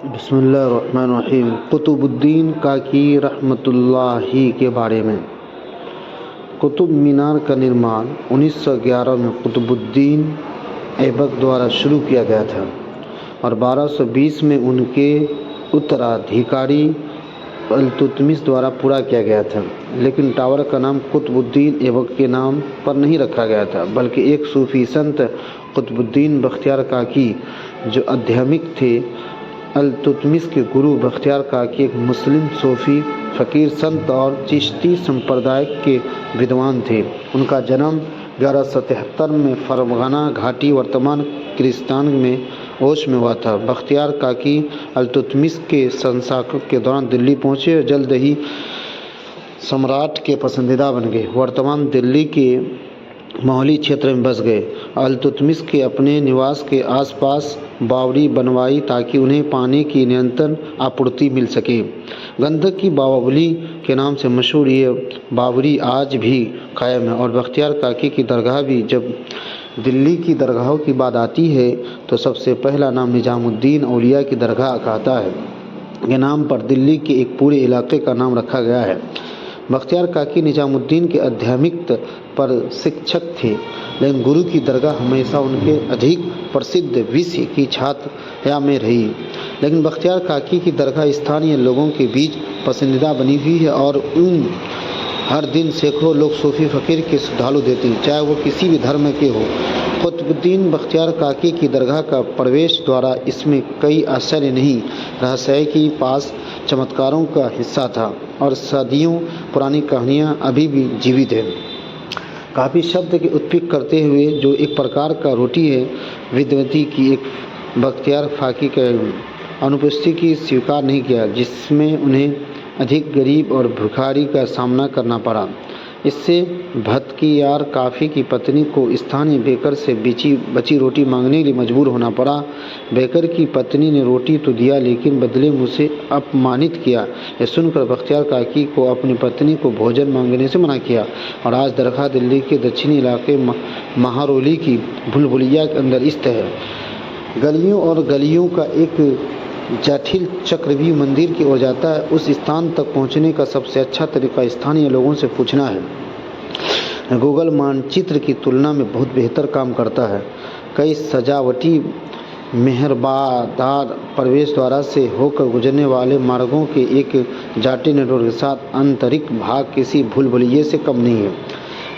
बिस्मिल्लाहिर्रहमानिर्रहीम। कुतुबुद्दीन काकी रहमतुल्लाही के बारे में। कुतुब मीनार का निर्माण 1911 में कुतुबुद्दीन ऐबक द्वारा शुरू किया गया था और 1220 में उनके उत्तराधिकारी इल्तुतमिश द्वारा पूरा किया गया था। लेकिन टावर का नाम कुतुबुद्दीन ऐबक के नाम पर नहीं रखा गया था, बल्कि एक सूफी संत कुतुबुद्दीन बख्तियार काकी जो आध्यात्मिक थे। इल्तुतमिश के गुरु बख्तियार काकी एक मुस्लिम सूफी फ़कीर संत और चिश्ती संप्रदाय के विद्वान थे। उनका जन्म 1173 में फरगाना घाटी वर्तमान किर्गिस्तान में ओश में हुआ था। बख्तियार काकी इल्तुतमिश के संशासक के दौरान दिल्ली पहुँचे और जल्द ही सम्राट के पसंदीदा बन गए। वर्तमान दिल्ली के मोहाली क्षेत्र में बस गए। इल्तुतमिश के अपने निवास के आसपास बावड़ी बनवाई ताकि उन्हें पानी की निरंतर आपूर्ति मिल सके। गंधक की बावली के नाम से मशहूर ये बावड़ी आज भी कायम है और बख्तियार काकी की दरगाह भी। जब दिल्ली की दरगाहों की बात आती है तो सबसे पहला नाम निजामुद्दीन औलिया की दरगाह का आता है। के नाम पर दिल्ली के एक पूरे इलाके का नाम रखा गया है। बख्तियार काकी निजामुद्दीन के आध्यात्मिक पर शिक्षक थे, लेकिन गुरु की दरगाह हमेशा उनके अधिक प्रसिद्ध विषय की छाया में रही। लेकिन बख्तियार काकी की दरगाह स्थानीय लोगों के बीच पसंदीदा बनी हुई है और उन हर दिन सैकड़ों लोग सूफी फ़कीर के श्रद्धालु देते हैं, चाहे वो किसी भी धर्म के हो। कुतुबुद्दीन बख्तियार काकी की दरगाह का प्रवेश द्वारा इसमें कई आश्चर्य नहीं, रहस्य के पास चमत्कारों का हिस्सा था और सदियों पुरानी कहानियाँ अभी भी जीवित हैं। काफ़ी शब्द के उत्पत्ति करते हुए जो एक प्रकार का रोटी है, विद्वती की एक बख्तियार काकी के अनुपस्थिति की स्वीकार नहीं किया, जिसमें उन्हें अधिक गरीब और भिखारी का सामना करना पड़ा। इससे बख्तियार काकी की पत्नी को स्थानीय बेकर से बची रोटी मांगने के लिए मजबूर होना पड़ा। बेकर की पत्नी ने रोटी तो दिया, लेकिन बदले में उसे अपमानित किया। यह सुनकर बख्तियार काकी को अपनी पत्नी को भोजन मांगने से मना किया और आज दरगाह दिल्ली के दक्षिणी इलाके महारोली की भूलभुलैया के अंदर स्थित है। गलियों और गलियों का एक जटिल चक्रव्यूह मंदिर की ओर जाता है। उस स्थान तक पहुंचने का सबसे अच्छा तरीका स्थानीय लोगों से पूछना है। गूगल मानचित्र की तुलना में बहुत बेहतर काम करता है। कई सजावटी मेहरबादार प्रवेश द्वार से होकर गुजरने वाले मार्गों के एक जटिल नेटवर्क के साथ आंतरिक भाग किसी भूलभुलैया से कम नहीं है।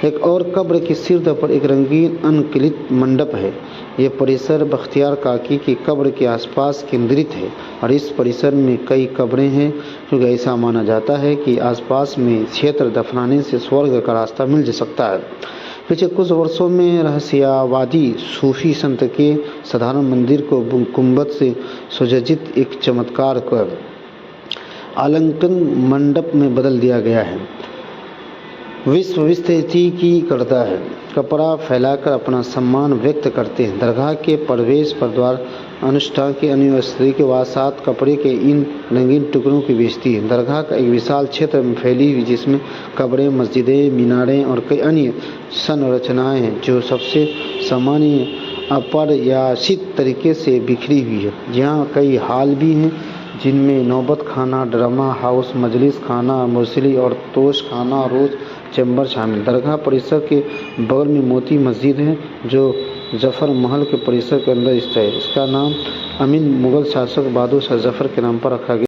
एक और कब्र की सिर पर एक रंगीन अनुकलित मंडप है। यह परिसर बख्तियार काकी की कब्र के आसपास केंद्रित है और इस परिसर में कई कब्रें हैं, क्योंकि ऐसा माना जाता है कि आसपास में क्षेत्र दफनाने से स्वर्ग का रास्ता मिल जा सकता है। पिछले कुछ वर्षों में रहस्यवादी सूफी संत के साधारण मंदिर को गुंबद से सुसज्जित एक चमत्कार कर आलंकन मंडप में बदल दिया गया है। विश्व विस्तृति की करता है, कपड़ा फैलाकर अपना सम्मान व्यक्त करते हैं। दरगाह के प्रवेश पर द्वार अनुष्ठान के अनुस्त्री के बाद 7 कपड़े के इन रंगीन टुकड़ों की बेइज्जती है। दरगाह का एक विशाल क्षेत्र में फैली हुई, जिसमें कब्रें, मस्जिदें, मीनारें और कई अन्य संरचनाएं हैं जो सबसे सामान्य अप्रत्याशित तरीके से बिखरी हुई है। यहाँ कई हॉल भी हैं, जिनमें नौबत खाना, ड्रामा हाउस, मजलिस खाना, मुसल्ली और तोश खाना, रोज चैम्बर शामिल। दरगाह परिसर के बगल में मोती मस्जिद है, जो जफ़र महल के परिसर के अंदर स्थित है। इसका नाम अमीन मुग़ल शासक बहादुर शाह जफ़र के नाम पर रखा गया।